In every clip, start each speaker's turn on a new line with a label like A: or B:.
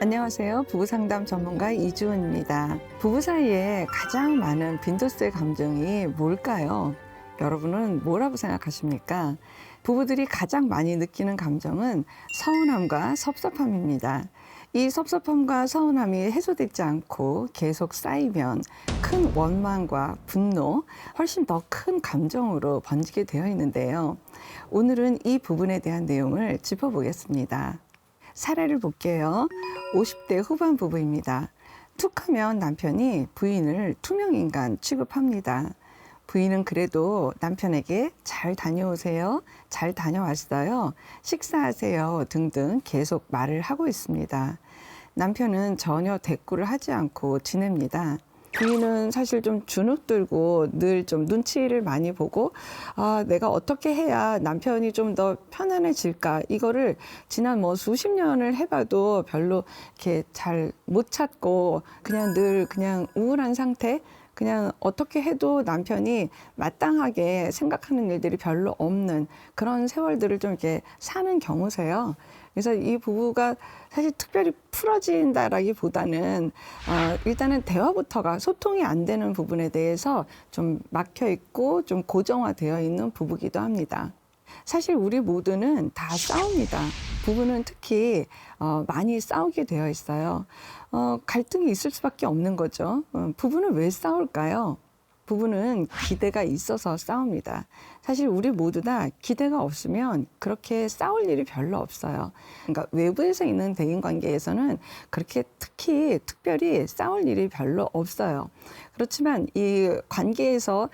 A: 안녕하세요. 부부상담 전문가 이주은입니다. 부부 사이에 가장 많은 빈도수의 감정이 뭘까요? 여러분은 뭐라고 생각하십니까? 부부들이 가장 많이 느끼는 감정은 서운함과 섭섭함입니다. 이 섭섭함과 서운함이 해소되지 않고 계속 쌓이면 큰 원망과 분노, 훨씬 더 큰 감정으로 번지게 되어 있는데요. 오늘은 이 부분에 대한 내용을 짚어보겠습니다. 사례를 볼게요. 50대 후반 부부입니다. 툭하면 남편이 부인을 투명인간 취급합니다. 부인은 그래도 남편에게 잘 다녀오세요, 잘 다녀왔어요, 식사하세요 등등 계속 말을 하고 있습니다. 남편은 전혀 대꾸를 하지 않고 지냅니다. 부인은 사실 좀 주눅들고 늘 좀 눈치를 많이 보고 내가 어떻게 해야 남편이 좀 더 편안해질까 이거를 지난 수십 년을 해봐도 별로 이렇게 잘 못 찾고 그냥 늘 그냥 우울한 상태, 그냥 어떻게 해도 남편이 마땅하게 생각하는 일들이 별로 없는 그런 세월들을 좀 이렇게 사는 경우세요. 그래서 이 부부가 사실 특별히 풀어진다라기보다는 일단은 대화부터가 소통이 안 되는 부분에 대해서 좀 막혀 있고 좀 고정화되어 있는 부부기도 합니다. 사실 우리 모두는 다 싸웁니다. 부부는 특히 많이 싸우게 되어 있어요. 갈등이 있을 수밖에 없는 거죠. 부부는 왜 싸울까요? 부부는 기대가 있어서 싸웁니다. 사실 우리 모두 다 기대가 없으면 그렇게 싸울 일이 별로 없어요. 그러니까 외부에서 있는 대인관계에서는 그렇게 특별히 싸울 일이 별로 없어요. 그렇지만 이 관계에서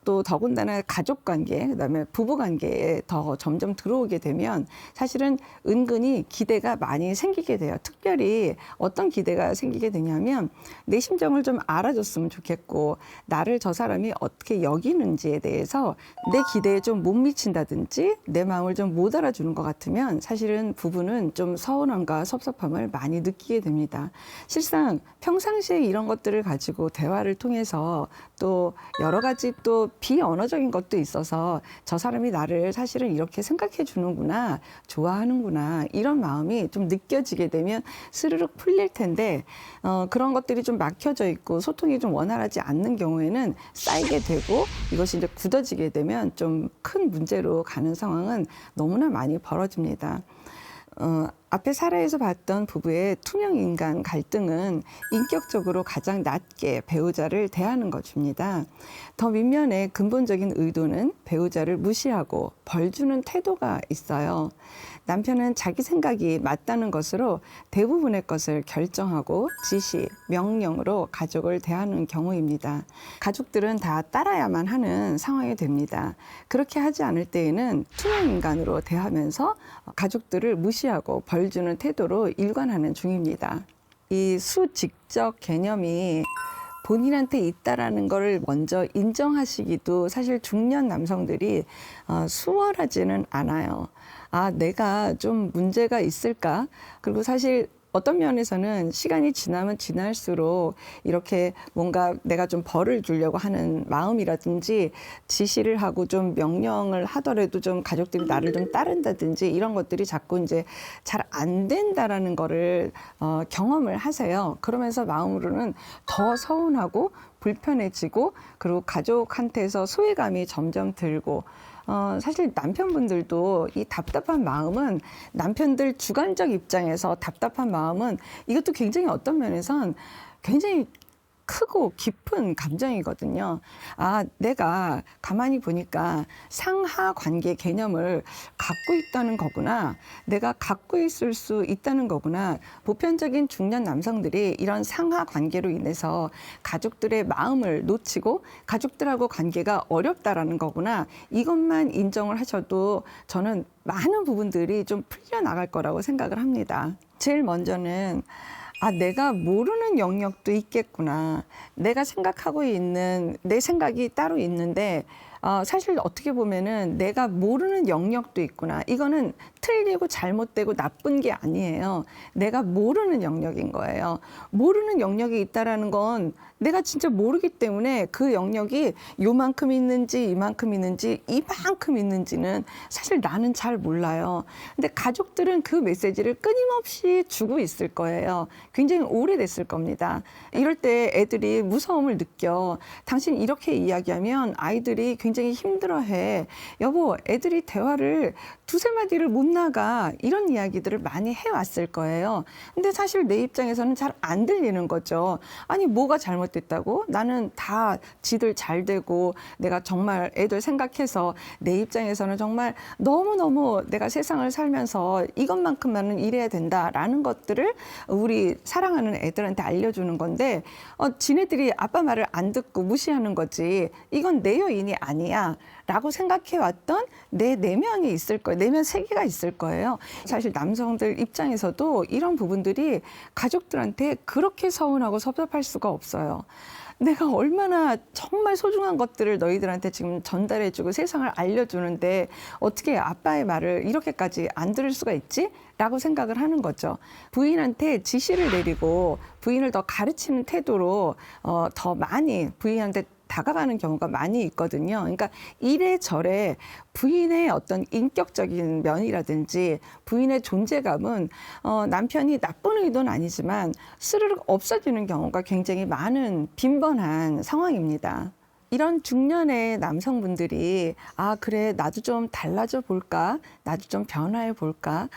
A: 또 더군다나 가족 관계, 그다음에 부부 관계에 더 점점 들어오게 되면 사실은 은근히 기대가 많이 생기게 돼요. 특별히 어떤 기대가 생기게 되냐면 내 심정을 좀 알아줬으면 좋겠고 나를 저 사람이 어떻게 여기는지에 대해서 내 기대에 좀 못 미친다든지 내 마음을 좀 못 알아주는 것 같으면 사실은 부부는 좀 서운함과 섭섭함을 많이 느끼게 됩니다. 실상 평상시에 이런 것들을 가지고 대화를 통해서 또 여러 가지 또 비언어적인 것도 있어서 저 사람이 나를 사실은 이렇게 생각해 주는구나, 좋아하는구나 이런 마음이 좀 느껴지게 되면 스르륵 풀릴 텐데 그런 것들이 좀 막혀져 있고 소통이 좀 원활하지 않는 경우에는 쌓이게 되고 이것이 이제 굳어지게 되면 좀 큰 문제로 가는 상황은 너무나 많이 벌어집니다. 앞에 사례에서 봤던 부부의 투명인간 갈등은 인격적으로 가장 낮게 배우자를 대하는 것입니다. 더 밑면의 근본적인 의도는 배우자를 무시하고 벌 주는 태도가 있어요. 남편은 자기 생각이 맞다는 것으로 대부분의 것을 결정하고 지시, 명령으로 가족을 대하는 경우입니다. 가족들은 다 따라야만 하는 상황이 됩니다. 그렇게 하지 않을 때에는 투명인간으로 대하면서 가족들을 무시하고 벌 주는 태도로 일관하는 중입니다. 이 수직적 개념이 본인한테 있다라는 거를 먼저 인정하시기도 사실 중년 남성들이 수월하지는 않아요. 내가 좀 문제가 있을까? 그리고 사실 어떤 면에서는 시간이 지나면 지날수록 이렇게 뭔가 내가 좀 벌을 주려고 하는 마음이라든지 지시를 하고 좀 명령을 하더라도 좀 가족들이 나를 좀 따른다든지 이런 것들이 자꾸 이제 잘 안 된다라는 거를 경험을 하세요. 그러면서 마음으로는 더 서운하고 불편해지고 그리고 가족한테서 소외감이 점점 들고 사실 남편분들도 이 답답한 마음은 남편들 주관적 입장에서 답답한 마음은 이것도 굉장히 어떤 면에선 굉장히 크고 깊은 감정이거든요. 내가 가만히 보니까 상하 관계 개념을 갖고 있다는 거구나. 내가 갖고 있을 수 있다는 거구나. 보편적인 중년 남성들이 이런 상하 관계로 인해서 가족들의 마음을 놓치고 가족들하고 관계가 어렵다라는 거구나. 이것만 인정을 하셔도 저는 많은 부분들이 좀 풀려나갈 거라고 생각을 합니다. 제일 먼저는 내가 모르는 영역도 있겠구나. 내가 생각하고 있는 내 생각이 따로 있는데 사실 어떻게 보면은 내가 모르는 영역도 있구나. 이거는 틀리고 잘못되고 나쁜 게 아니에요. 내가 모르는 영역인 거예요. 모르는 영역이 있다라는 건 내가 진짜 모르기 때문에 그 영역이 요만큼 있는지 이만큼 있는지 이만큼 있는지는 사실 나는 잘 몰라요. 근데 가족들은 그 메시지를 끊임없이 주고 있을 거예요. 굉장히 오래됐을 겁니다. 이럴 때 애들이 무서움을 느껴. 당신 이렇게 이야기하면 아이들이 굉장히 힘들어해. 여보, 애들이 대화를 두세 마디를 못 나가. 이런 이야기들을 많이 해왔을 거예요. 근데 사실 내 입장에서는 잘 안 들리는 거죠. 아니, 뭐가 잘못됐다고? 나는 다 지들 잘 되고 내가 정말 애들 생각해서 내 입장에서는 정말 너무너무 내가 세상을 살면서 이것만큼만은 이래야 된다라는 것들을 우리 사랑하는 애들한테 알려주는 건데 지네들이 아빠 말을 안 듣고 무시하는 거지. 이건 내 여인이 아니야. 라고 생각해왔던 내 내면이 있을 거예요. 내면 세계가 있을 거예요. 사실 남성들 입장에서도 이런 부분들이 가족들한테 그렇게 서운하고 섭섭할 수가 없어요. 내가 얼마나 정말 소중한 것들을 너희들한테 지금 전달해주고 세상을 알려주는데 어떻게 아빠의 말을 이렇게까지 안 들을 수가 있지? 라고 생각을 하는 거죠. 부인한테 지시를 내리고 부인을 더 가르치는 태도로 더 많이 부인한테 다가가는 경우가 많이 있거든요. 그러니까 이래저래 부인의 어떤 인격적인 면이라든지 부인의 존재감은 남편이 나쁜 의도는 아니지만 스르륵 없어지는 경우가 굉장히 많은 빈번한 상황입니다. 이런 중년의 남성분들이 그래, 나도 좀 달라져 볼까, 나도 좀 변화해 볼까,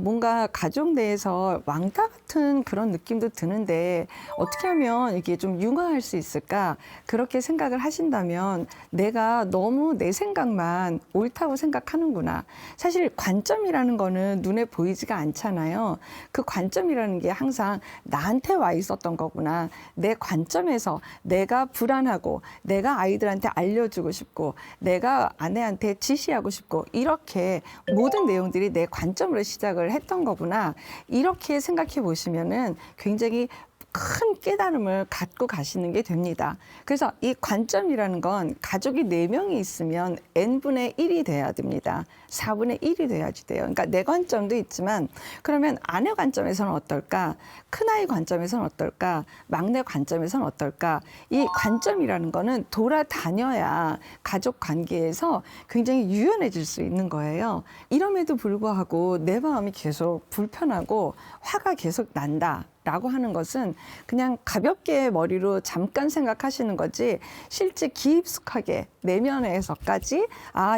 A: 뭔가 가족 내에서 왕따 같은 그런 느낌도 드는데 어떻게 하면 이게 좀 융화할 수 있을까, 그렇게 생각을 하신다면 내가 너무 내 생각만 옳다고 생각하는구나. 사실 관점이라는 거는 눈에 보이지가 않잖아요. 그 관점이라는 게 항상 나한테 와 있었던 거구나. 내 관점에서 내가 불안하고 내가 아이들한테 알려주고 싶고 내가 아내한테 지시하고 싶고 이렇게 모든 내용들이 내 관점으로 시작을 했던 거구나. 이렇게 생각해 보시면은 굉장히 큰 깨달음을 갖고 가시는 게 됩니다. 그래서 이 관점이라는 건 가족이 4명이 있으면 n분의 1이 돼야 됩니다. 4분의 1이 돼야지 돼요. 그러니까 내 관점도 있지만 그러면 아내 관점에서는 어떨까? 큰아이 관점에서는 어떨까? 막내 관점에서는 어떨까? 이 관점이라는 거는 돌아다녀야 가족 관계에서 굉장히 유연해질 수 있는 거예요. 이럼에도 불구하고 내 마음이 계속 불편하고 화가 계속 난다. 라고 하는 것은 그냥 가볍게 머리로 잠깐 생각하시는 거지 실제 깊숙하게 내면에서까지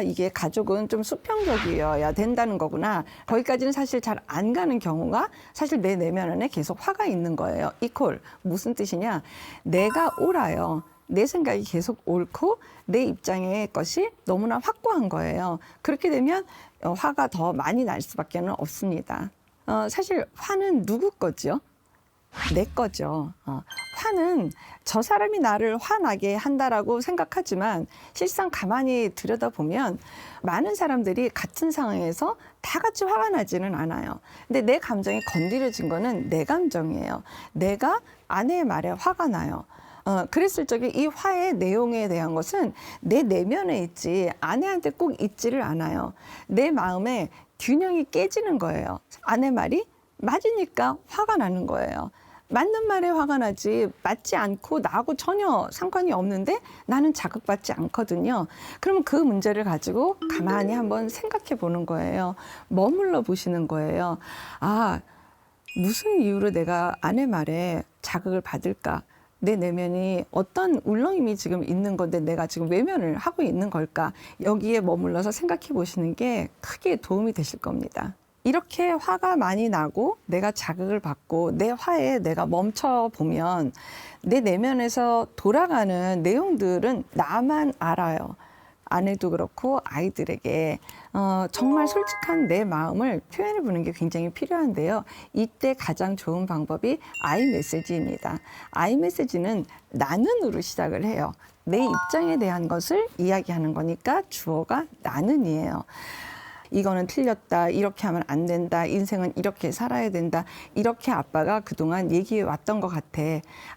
A: 이게 가족은 좀 수평적이어야 된다는 거구나. 거기까지는 사실 잘 안 가는 경우가 사실 내 내면 안에 계속 화가 있는 거예요. 이퀄 무슨 뜻이냐? 내가 옳아요. 내 생각이 계속 옳고 내 입장의 것이 너무나 확고한 거예요. 그렇게 되면 화가 더 많이 날 수밖에 없습니다. 사실 화는 누구 거죠? 내 거죠. 화는 저 사람이 나를 화나게 한다라고 생각하지만 실상 가만히 들여다보면 많은 사람들이 같은 상황에서 다 같이 화가 나지는 않아요. 근데 내 감정이 건드려진 거는 내 감정이에요. 내가 아내의 말에 화가 나요. 그랬을 적에 이 화의 내용에 대한 것은 내 내면에 있지 아내한테 꼭 있지를 않아요. 내 마음에 균형이 깨지는 거예요. 아내 말이 맞으니까 화가 나는 거예요. 맞는 말에 화가 나지 맞지 않고 나하고 전혀 상관이 없는데 나는 자극받지 않거든요. 그러면 그 문제를 가지고 가만히 한번 생각해 보는 거예요. 머물러 보시는 거예요. 무슨 이유로 내가 아내 말에 자극을 받을까? 내 내면이 어떤 울렁임이 지금 있는 건데 내가 지금 외면을 하고 있는 걸까? 여기에 머물러서 생각해 보시는 게 크게 도움이 되실 겁니다. 이렇게 화가 많이 나고 내가 자극을 받고 내 화에 내가 멈춰 보면 내 내면에서 돌아가는 내용들은 나만 알아요. 아내도 그렇고 아이들에게 정말 솔직한 내 마음을 표현해 보는 게 굉장히 필요한데요. 이때 가장 좋은 방법이 아이메시지입니다. 아이메시지는 나는으로 시작을 해요. 내 입장에 대한 것을 이야기하는 거니까 주어가 나는이에요. 이거는 틀렸다. 이렇게 하면 안 된다. 인생은 이렇게 살아야 된다. 이렇게 아빠가 그동안 얘기해 왔던 것 같아.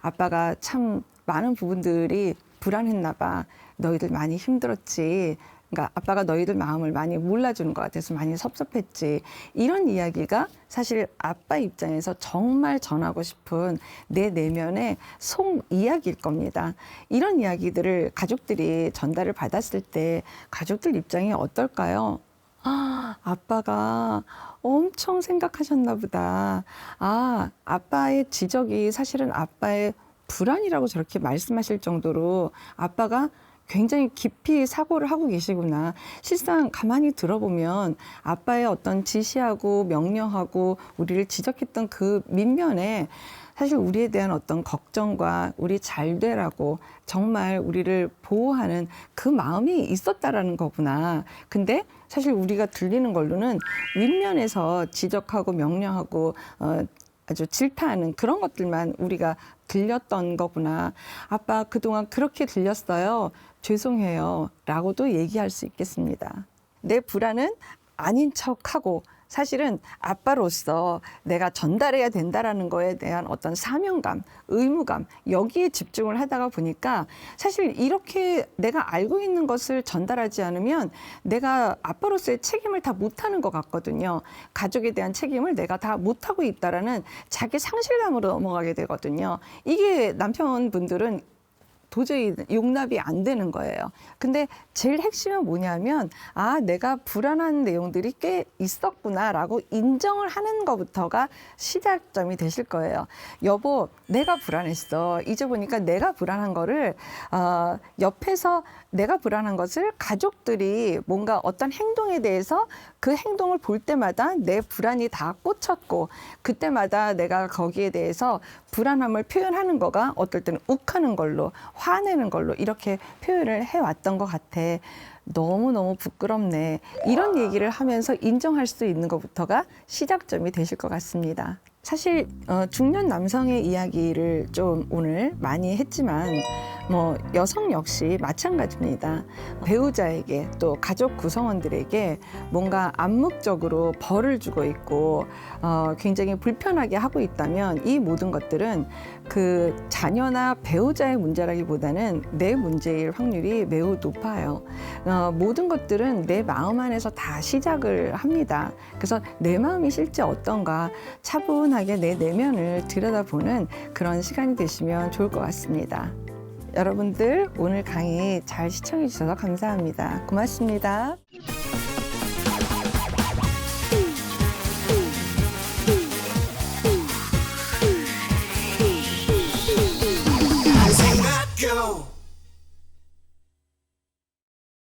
A: 아빠가 참 많은 부분들이 불안했나 봐. 너희들 많이 힘들었지. 그러니까 아빠가 너희들 마음을 많이 몰라주는 것 같아서 많이 섭섭했지. 이런 이야기가 사실 아빠 입장에서 정말 전하고 싶은 내 내면의 속 이야기일 겁니다. 이런 이야기들을 가족들이 전달을 받았을 때 가족들 입장이 어떨까요? 아, 아빠가 엄청 생각하셨나 보다. 아, 아빠의 지적이 사실은 아빠의 불안이라고 저렇게 말씀하실 정도로 아빠가 굉장히 깊이 사고를 하고 계시구나. 실상 가만히 들어보면 아빠의 어떤 지시하고 명령하고 우리를 지적했던 그 밑면에 사실 우리에 대한 어떤 걱정과 우리 잘 되라고 정말 우리를 보호하는 그 마음이 있었다라는 거구나. 근데 사실 우리가 들리는 걸로는 윗면에서 지적하고 명령하고 아주 질타하는 그런 것들만 우리가 들렸던 거구나. 아빠 그동안 그렇게 들렸어요. 죄송해요. 라고도 얘기할 수 있겠습니다. 내 불안은 아닌 척하고 사실은 아빠로서 내가 전달해야 된다라는 거에 대한 어떤 사명감, 의무감, 여기에 집중을 하다가 보니까 사실 이렇게 내가 알고 있는 것을 전달하지 않으면 내가 아빠로서의 책임을 다 못하는 것 같거든요. 가족에 대한 책임을 내가 다 못하고 있다라는 자기 상실감으로 넘어가게 되거든요. 이게 남편분들은 도저히 용납이 안 되는 거예요. 근데 제일 핵심은 뭐냐면 아, 내가 불안한 내용들이 꽤 있었구나라고 인정을 하는 것부터가 시작점이 되실 거예요. 여보, 내가 불안했어. 이제 보니까 내가 불안한 거를 옆에서 내가 불안한 것을 가족들이 뭔가 어떤 행동에 대해서 그 행동을 볼 때마다 내 불안이 다 꽂혔고 그때마다 내가 거기에 대해서 불안함을 표현하는 거가 어떨 때는 욱하는 걸로 화내는 걸로 이렇게 표현을 해왔던 것 같아. 너무너무 부끄럽네. 이런 얘기를 하면서 인정할 수 있는 것부터가 시작점이 되실 것 같습니다. 사실 중년 남성의 이야기를 좀 오늘 많이 했지만 뭐 여성 역시 마찬가지입니다. 배우자에게 또 가족 구성원들에게 뭔가 암묵적으로 벌을 주고 있고 굉장히 불편하게 하고 있다면 이 모든 것들은 그 자녀나 배우자의 문제라기보다는 내 문제일 확률이 매우 높아요. 모든 것들은 내 마음 안에서 다 시작을 합니다. 그래서 내 마음이 실제 어떤가 차분하게 내 내면을 들여다보는 그런 시간이 되시면 좋을 것 같습니다. 여러분들 오늘 강의 잘 시청해 주셔서 감사합니다. 고맙습니다.